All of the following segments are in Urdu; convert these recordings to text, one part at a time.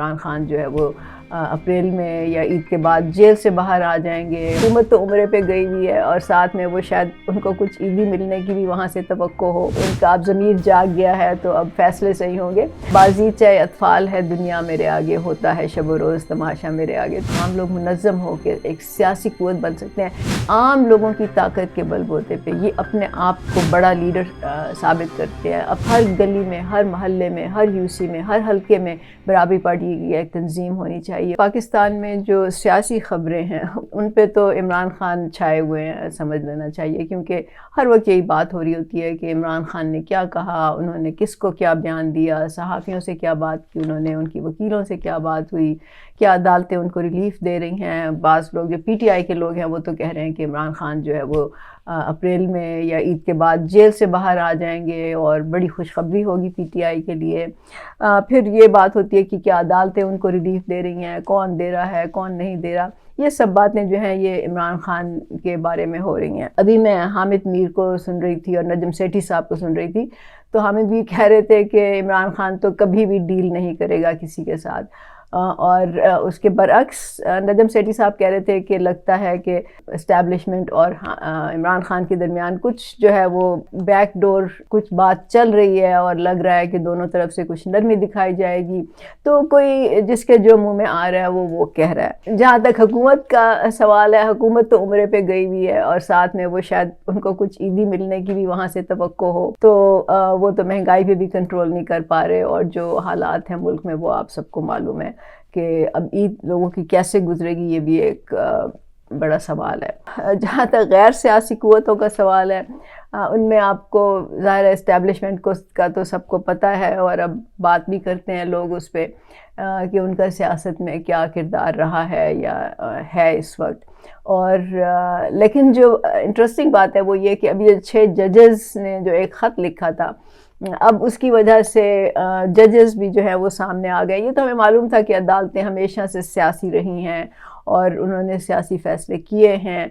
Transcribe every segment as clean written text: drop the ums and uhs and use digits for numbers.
عمران خان جو ہے وہ اپریل میں یا عید کے بعد جیل سے باہر آ جائیں گے۔ حکومت تو عمرے پہ گئی ہوئی ہے اور ساتھ میں وہ شاید ان کو کچھ عیدی ملنے کی بھی وہاں سے توقع ہو۔ ان کا اب ضمیر جاگ گیا ہے تو اب فیصلے صحیح ہوں گے۔ بازیچہ اطفال ہے دنیا میرے آگے، ہوتا ہے شب و روز تماشا میرے آگے۔ عام لوگ منظم ہو کے ایک سیاسی قوت بن سکتے ہیں عام لوگوں کی طاقت کے بل بوتے پہ۔ یہ اپنے آپ کو بڑا لیڈر ثابت کرتے ہیں۔ اب ہر گلی میں، ہر محلے میں، ہر یوسی میں، ہر حلقے میں برابری پارٹی کی ایک تنظیم ہونی چاہیے۔ پاکستان میں جو سیاسی خبریں ہیں ان پہ تو عمران خان چھائے ہوئے ہیں، سمجھ لینا چاہیے، کیونکہ ہر وقت یہی بات ہو رہی ہوتی ہے کہ عمران خان نے کیا کہا، انہوں نے کس کو کیا بیان دیا، صحافیوں سے کیا بات کی انہوں نے، ان کی وکیلوں سے کیا بات ہوئی، کیا عدالتیں ان کو ریلیف دے رہی ہیں۔ بعض لوگ جو پی ٹی آئی کے لوگ ہیں وہ تو کہہ رہے ہیں کہ عمران خان جو ہے وہ اپریل میں یا عید کے بعد جیل سے باہر آ جائیں گے اور بڑی خوشخبری ہوگی پی ٹی آئی کے لیے۔ پھر یہ بات ہوتی ہے کہ کیا عدالتیں ان کو ریلیف دے رہی ہیں، کون دے رہا ہے، کون نہیں دے رہا۔ یہ سب باتیں جو ہیں یہ عمران خان کے بارے میں ہو رہی ہیں۔ ابھی میں حامد میر کو سن رہی تھی اور نجم سیٹھی صاحب کو سن رہی تھی، تو حامد میر کہہ رہے تھے کہ عمران خان تو کبھی بھی ڈیل نہیں کرے گا کسی کے ساتھ، اور اس کے برعکس نجم سیٹھی صاحب کہہ رہے تھے کہ لگتا ہے کہ اسٹیبلشمنٹ اور عمران خان کے درمیان کچھ جو ہے وہ بیک ڈور کچھ بات چل رہی ہے اور لگ رہا ہے کہ دونوں طرف سے کچھ نرمی دکھائی جائے گی۔ تو کوئی جس کے جو منہ میں آ رہا ہے وہ کہہ رہا ہے۔ جہاں تک حکومت کا سوال ہے، حکومت تو عمرے پہ گئی ہوئی ہے اور ساتھ میں وہ شاید ان کو کچھ عیدی ملنے کی بھی وہاں سے توقع ہو، تو وہ تو مہنگائی پہ بھی کنٹرول نہیں کر پا رہے، اور جو حالات ہیں ملک میں وہ آپ سب کو معلوم ہے کہ اب عید لوگوں کی کیسے گزرے گی، یہ بھی ایک بڑا سوال ہے۔ جہاں تک غیر سیاسی قوتوں کا سوال ہے، ان میں آپ کو ظاہر اسٹیبلشمنٹ کا تو سب کو پتہ ہے، اور اب بات بھی کرتے ہیں لوگ اس پہ کہ ان کا سیاست میں کیا کردار رہا ہے یا ہے اس وقت۔ اور لیکن جو انٹرسٹنگ بات ہے وہ یہ کہ ابھی 6 ججز نے جو ایک خط لکھا تھا، اب اس کی وجہ سے ججز بھی جو ہے وہ سامنے آ گئے۔ یہ تو ہمیں معلوم تھا کہ عدالتیں ہمیشہ سے سیاسی رہی ہیں اور انہوں نے سیاسی فیصلے کیے ہیں۔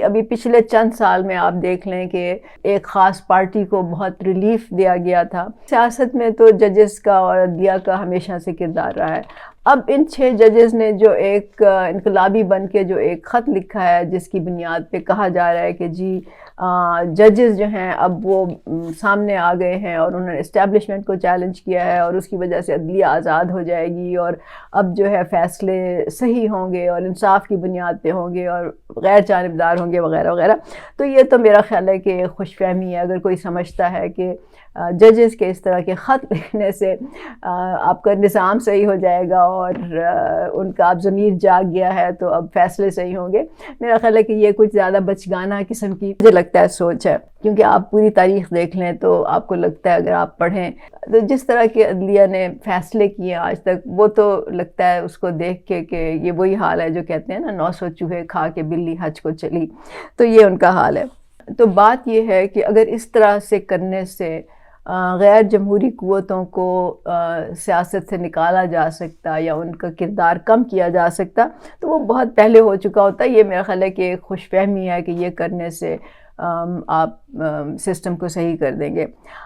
ابھی پچھلے چند سال میں آپ دیکھ لیں کہ ایک خاص پارٹی کو بہت ریلیف دیا گیا تھا۔ سیاست میں تو ججز کا اور عدلیہ کا ہمیشہ سے کردار رہا ہے۔ اب ان 6 ججز نے جو ایک انقلابی بن کے جو ایک خط لکھا ہے، جس کی بنیاد پہ کہا جا رہا ہے کہ جی ججز جو ہیں اب وہ سامنے آ گئے ہیں اور انہوں نے اسٹیبلشمنٹ کو چیلنج کیا ہے، اور اس کی وجہ سے عدلیہ آزاد ہو جائے گی اور اب جو ہے فیصلے صحیح ہوں گے اور انصاف کی بنیاد پہ ہوں گے اور غیر جانبدار ہوں گے وغیرہ وغیرہ۔ تو یہ تو میرا خیال ہے کہ خوش فہمی ہے۔ اگر کوئی سمجھتا ہے کہ ججز کے اس طرح کے خط لکھنے سے آپ کا نظام صحیح ہو جائے گا اور ان کا اب ضمیر جاگ گیا ہے تو اب فیصلے صحیح ہوں گے، میرا خیال ہے کہ یہ کچھ زیادہ بچگانہ قسم کی مجھے لگتا ہے سوچ ہے، کیونکہ آپ پوری تاریخ دیکھ لیں تو آپ کو لگتا ہے، اگر آپ پڑھیں تو جس طرح کے عدلیہ نے فیصلے کیے آج تک، وہ تو لگتا ہے اس کو دیکھ کے کہ یہ وہی حال ہے جو کہتے ہیں نا 900 چوہے کھا کے بلی حج کو چلی، تو یہ ان کا حال ہے۔ تو بات یہ ہے کہ اگر اس طرح سے کرنے سے غیر جمہوری قوتوں کو سیاست سے نکالا جا سکتا یا ان کا کردار کم کیا جا سکتا تو وہ بہت پہلے ہو چکا ہوتا۔ یہ میرا خیال ہے کہ ایک خوش فہمی ہے کہ یہ کرنے سے آپ سسٹم کو صحیح کر دیں گے۔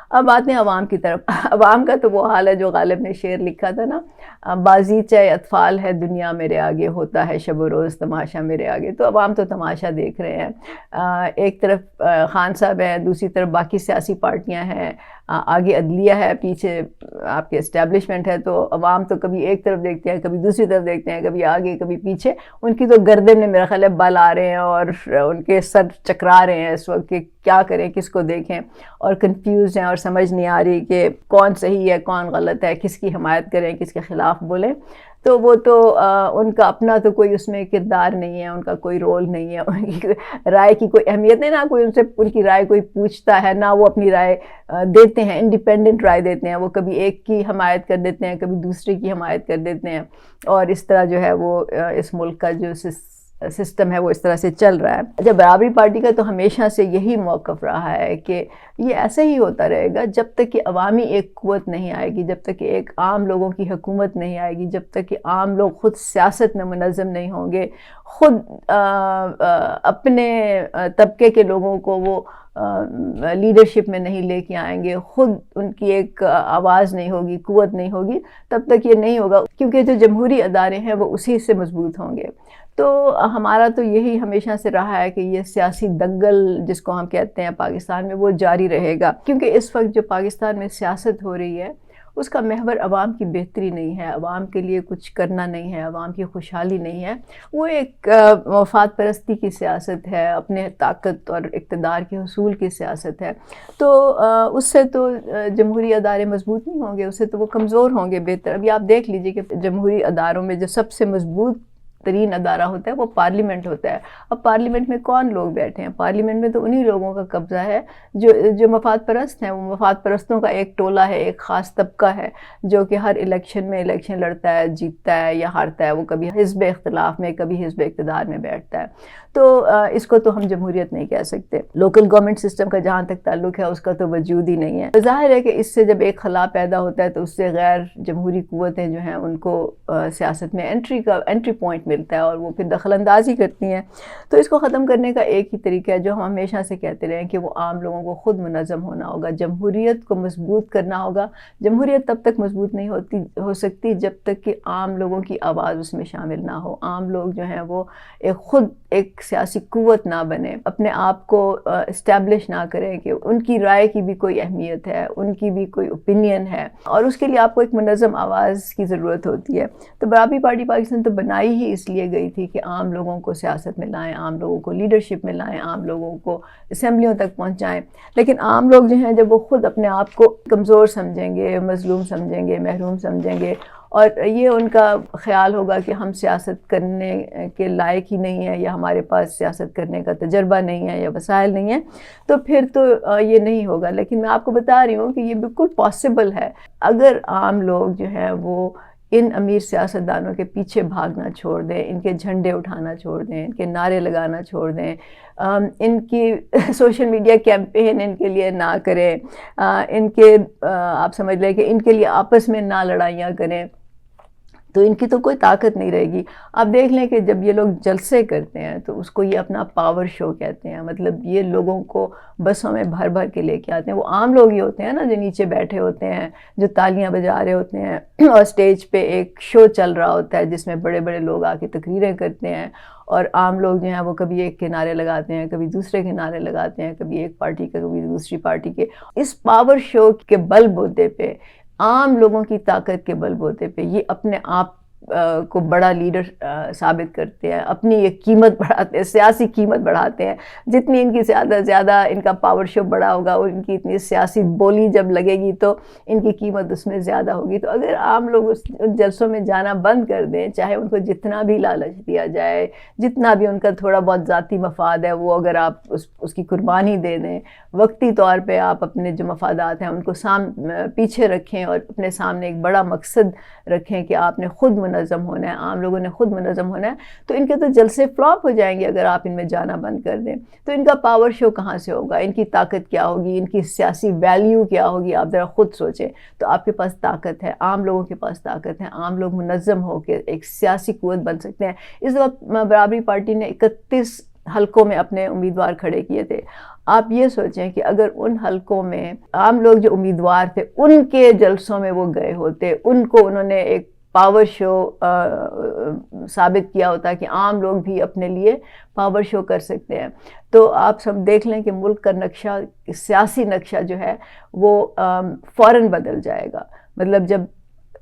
اب آتے ہیں عوام کی طرف۔ عوام کا تو وہ حال ہے جو غالب نے شعر لکھا تھا نا، بازیچہ اطفال ہے دنیا میرے آگے، ہوتا ہے شب و روز تماشا میرے آگے۔ تو عوام تو تماشا دیکھ رہے ہیں، ایک طرف خان صاحب ہیں، دوسری طرف باقی سیاسی پارٹیاں ہیں، آگے عدلیہ ہے، پیچھے آپ کے اسٹیبلشمنٹ ہے۔ تو عوام تو کبھی ایک طرف دیکھتے ہیں، کبھی دوسری طرف دیکھتے ہیں، کبھی آگے کبھی پیچھے۔ ان کی تو گردن میں میرا خیال ہے بل آ رہے ہیں اور ان کے سر چکرا رہے ہیں اس وقت کہ کیا کریں، کس کو دیکھیں، اور کنفیوز ہیں اور سمجھ نہیں آ رہی کہ کون صحیح ہے کون غلط ہے، کس کی حمایت کریں کس کے خلاف بولیں۔ تو وہ تو ان کا اپنا تو کوئی اس میں کردار نہیں ہے، ان کا کوئی رول نہیں ہے، ان کی رائے کی کوئی اہمیت نہیں، نہ کوئی ان سے ان کی رائے کوئی پوچھتا ہے، نہ وہ اپنی رائے دیتے ہیں، انڈیپینڈنٹ رائے دیتے ہیں۔ وہ کبھی ایک کی حمایت کر دیتے ہیں، کبھی دوسرے کی حمایت کر دیتے ہیں، اور اس طرح جو ہے وہ اس ملک کا جو سسٹم ہے وہ اس طرح سے چل رہا ہے۔ اچھا، برابری پارٹی کا تو ہمیشہ سے یہی موقف رہا ہے کہ یہ ایسے ہی ہوتا رہے گا جب تک کہ عوامی ایک قوت نہیں آئے گی، جب تک کہ ایک عام لوگوں کی حکومت نہیں آئے گی، جب تک کہ عام لوگ خود سیاست میں منظم نہیں ہوں گے، خود اپنے طبقے کے لوگوں کو وہ لیڈرشپ میں نہیں لے کے آئیں گے، خود ان کی ایک آواز نہیں ہوگی، قوت نہیں ہوگی، تب تک یہ نہیں ہوگا، کیونکہ جو جمہوری ادارے ہیں وہ اسی سے مضبوط ہوں گے۔ تو ہمارا تو یہی ہمیشہ سے رہا ہے کہ یہ سیاسی دنگل جس کو ہم کہتے ہیں پاکستان میں، وہ جاری رہے گا، کیونکہ اس وقت جو پاکستان میں سیاست ہو رہی ہے اس کا محور عوام کی بہتری نہیں ہے، عوام کے لیے کچھ کرنا نہیں ہے، عوام کی خوشحالی نہیں ہے، وہ ایک مفاد پرستی کی سیاست ہے، اپنے طاقت اور اقتدار کے حصول کی سیاست ہے۔ تو اس سے تو جمہوری ادارے مضبوط نہیں ہوں گے، اس سے تو وہ کمزور ہوں گے۔ بہتر ابھی آپ دیکھ لیجئے کہ جمہوری اداروں میں جو سب سے مضبوط ترین ادارہ ہوتا ہے وہ پارلیمنٹ ہوتا ہے۔ اب پارلیمنٹ میں کون لوگ بیٹھے ہیں؟ پارلیمنٹ میں تو انہی لوگوں کا قبضہ ہے جو مفاد پرست ہیں۔ وہ مفاد پرستوں کا ایک ٹولہ ہے، ایک خاص طبقہ ہے جو کہ ہر الیکشن میں الیکشن لڑتا ہے، جیتتا ہے یا ہارتا ہے، وہ کبھی حزب اختلاف میں، کبھی حزب اقتدار میں بیٹھتا ہے۔ تو اس کو تو ہم جمہوریت نہیں کہہ سکتے۔ لوکل گورنمنٹ سسٹم کا جہاں تک تعلق ہے اس کا تو وجود ہی نہیں ہے۔ ظاہر ہے کہ اس سے جب ایک خلا پیدا ہوتا ہے تو اس سے غیر جمہوری قوتیں جو ہیں ان کو سیاست میں انٹری پوائنٹ ملتا ہے اور وہ پھر دخل اندازی کرتی ہیں۔ تو اس کو ختم کرنے کا ایک ہی طریقہ ہے جو ہم ہمیشہ سے کہتے رہے ہیں کہ وہ عام لوگوں کو خود منظم ہونا ہوگا، جمہوریت کو مضبوط کرنا ہوگا۔ جمہوریت تب تک مضبوط نہیں ہو سکتی جب تک کہ عام لوگوں کی آواز اس میں شامل نہ ہو، عام لوگ جو ہیں وہ خود ایک سیاسی قوت نہ بنے، اپنے آپ کو اسٹیبلش نہ کریں کہ ان کی رائے کی بھی کوئی اہمیت ہے، ان کی بھی کوئی اوپینین ہے، اور اس کے لیے آپ کو ایک منظم آواز کی ضرورت ہوتی ہے۔ تو برابری پارٹی پاکستان تو بنائی ہی اس لیے گئی تھی کہ عام لوگوں کو سیاست میں لائیں، عام لوگوں کو لیڈرشپ میں لائیں، عام لوگوں کو اسمبلیوں تک پہنچائیں۔ لیکن عام لوگ جو ہیں جب وہ خود اپنے آپ کو کمزور سمجھیں گے، مظلوم سمجھیں گے، محروم سمجھیں گے، اور یہ ان کا خیال ہوگا کہ ہم سیاست کرنے کے لائق ہی نہیں ہیں، یا ہمارے پاس سیاست کرنے کا تجربہ نہیں ہے، یا وسائل نہیں ہیں، تو پھر تو یہ نہیں ہوگا۔ لیکن میں آپ کو بتا رہی ہوں کہ یہ بالکل پاسبل ہے اگر عام لوگ جو ہیں وہ ان امیر سیاستدانوں کے پیچھے بھاگنا چھوڑ دیں، ان کے جھنڈے اٹھانا چھوڑ دیں، ان کے نعرے لگانا چھوڑ دیں، ان کی سوشل میڈیا کیمپین ان کے لیے نہ کریں، ان کے آپ سمجھ لیں کہ ان کے لیے آپس میں نہ لڑائیاں کریں، تو ان کی تو کوئی طاقت نہیں رہے گی۔ آپ دیکھ لیں کہ جب یہ لوگ جلسے کرتے ہیں تو اس کو یہ اپنا پاور شو کہتے ہیں، مطلب یہ لوگوں کو بسوں میں بھر بھر کے لے کے آتے ہیں۔ وہ عام لوگ ہی ہوتے ہیں نا جو نیچے بیٹھے ہوتے ہیں، جو تالیاں بجا رہے ہوتے ہیں، اور اسٹیج پہ ایک شو چل رہا ہوتا ہے جس میں بڑے بڑے لوگ آ کے تقریریں کرتے ہیں، اور عام لوگ جو ہیں وہ کبھی ایک کے نعرے لگاتے ہیں، کبھی دوسرے کے نعرے لگاتے ہیں، کبھی ایک پارٹی کے، کبھی دوسری پارٹی کے۔ اس پاور شو کے بل بوتے پہ، عام لوگوں کی طاقت کے بل بوتے پہ یہ اپنے آپ کو بڑا لیڈر ثابت کرتے ہیں، اپنی ایک قیمت بڑھاتے ہیں، سیاسی قیمت بڑھاتے ہیں۔ جتنی ان کی زیادہ ان کا پاور شو بڑا ہوگا اور ان کی اتنی سیاسی بولی جب لگے گی تو ان کی قیمت اس میں زیادہ ہوگی۔ تو اگر عام لوگ ان جلسوں میں جانا بند کر دیں، چاہے ان کو جتنا بھی لالچ دیا جائے، جتنا بھی ان کا تھوڑا بہت ذاتی مفاد ہے وہ اگر آپ اس کی قربانی دے دیں، وقتی طور پہ آپ اپنے جو مفادات ہیں ان کو پیچھے رکھیں اور اپنے سامنے ایک بڑا مقصد رکھیں کہ آپ نے خود منظم ہونا ہے، عام لوگوں نے خود منظم ہونا ہے، تو ان کے تو جلسے فلاپ ہو جائیں گے اگر آپ ان میں جانا بند کر دیں۔ تو ان کا پاور شو کہاں سے ہوگا؟ ان کی طاقت کیا ہوگی؟ ان کی سیاسی ویلیو کیا ہوگی؟ آپ ذرا خود سوچیں۔ تو آپ کے پاس طاقت ہے، عام لوگوں کے پاس طاقت ہے، عام لوگ منظم ہو کے ایک سیاسی قوت بن سکتے ہیں۔ اس وقت برابری پارٹی نے 31 حلقوں میں اپنے امیدوار کھڑے کیے تھے۔ آپ یہ سوچیں کہ اگر ان حلقوں میں عام لوگ جو امیدوار تھے ان کے جلسوں میں وہ گئے ہوتے، ان کو انہوں نے ایک پاور شو ثابت کیا ہوتا کہ عام لوگ بھی اپنے لیے پاور شو کر سکتے ہیں، تو آپ سب دیکھ لیں کہ ملک کا نقشہ، سیاسی نقشہ جو ہے وہ فوراً بدل جائے گا۔ مطلب جب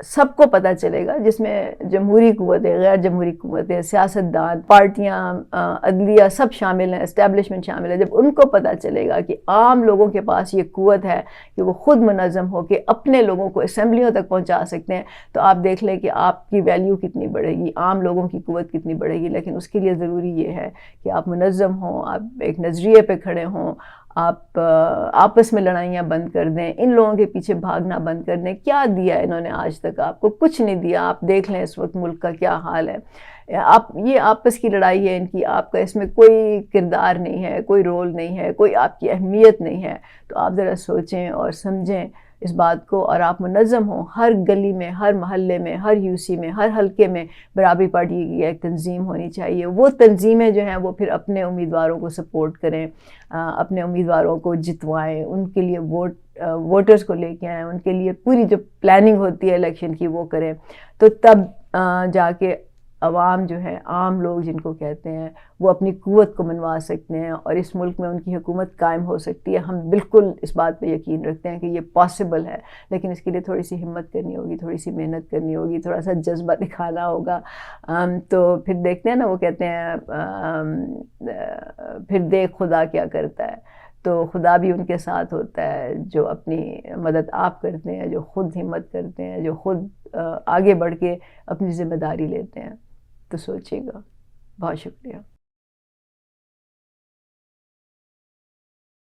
سب کو پتہ چلے گا، جس میں جمہوری قوتیں، غیر جمہوری قوتیں، سیاستدان، پارٹیاں، عدلیہ سب شامل ہیں، اسٹیبلشمنٹ شامل ہے، جب ان کو پتہ چلے گا کہ عام لوگوں کے پاس یہ قوت ہے کہ وہ خود منظم ہو کے اپنے لوگوں کو اسمبلیوں تک پہنچا سکتے ہیں، تو آپ دیکھ لیں کہ آپ کی ویلیو کتنی بڑھے گی، عام لوگوں کی قوت کتنی بڑھے گی۔ لیکن اس کے لیے ضروری یہ ہے کہ آپ منظم ہوں، آپ ایک نظریے پہ کھڑے ہوں، آپ آپس میں لڑائیاں بند کر دیں، ان لوگوں کے پیچھے بھاگنا بند کر دیں۔ کیا دیا انہوں نے آج تک؟ آپ کو کچھ نہیں دیا۔ آپ دیکھ لیں اس وقت ملک کا کیا حال ہے۔ یہ آپس کی لڑائی ہے ان کی، آپ کا اس میں کوئی کردار نہیں ہے، کوئی رول نہیں ہے، کوئی آپ کی اہمیت نہیں ہے۔ تو آپ ذرا سوچیں اور سمجھیں اس بات کو اور آپ منظم ہوں، ہر گلی میں، ہر محلے میں، ہر UC میں، ہر حلقے میں برابری پارٹی کی ایک تنظیم ہونی چاہیے. وہ تنظیمیں جو ہیں وہ پھر اپنے امیدواروں کو سپورٹ کریں، اپنے امیدواروں کو جتوائیں، ان کے لیے ووٹرز کو لے کے آئیں، ان کے لیے پوری جو پلاننگ ہوتی ہے الیکشن کی وہ کریں. تو تب جا کے عوام جو ہے، عام لوگ جن کو کہتے ہیں، وہ اپنی قوت کو منوا سکتے ہیں اور اس ملک میں ان کی حکومت قائم ہو سکتی ہے. ہم بالکل اس بات پہ یقین رکھتے ہیں کہ یہ پاسبل ہے، لیکن اس کے لیے تھوڑی سی ہمت کرنی ہوگی، تھوڑی سی محنت کرنی ہوگی، تھوڑا سا جذبہ دکھانا ہوگا. تو پھر دیکھتے ہیں نا، وہ کہتے ہیں پھر دیکھ خدا کیا کرتا ہے. تو خدا بھی ان کے ساتھ ہوتا ہے جو اپنی مدد آپ کرتے ہیں، جو خود ہمت کرتے ہیں، جو خود آگے بڑھ کے اپنی ذمہ داری لیتے ہیں. تو سوچیے گا. بہت شکریہ.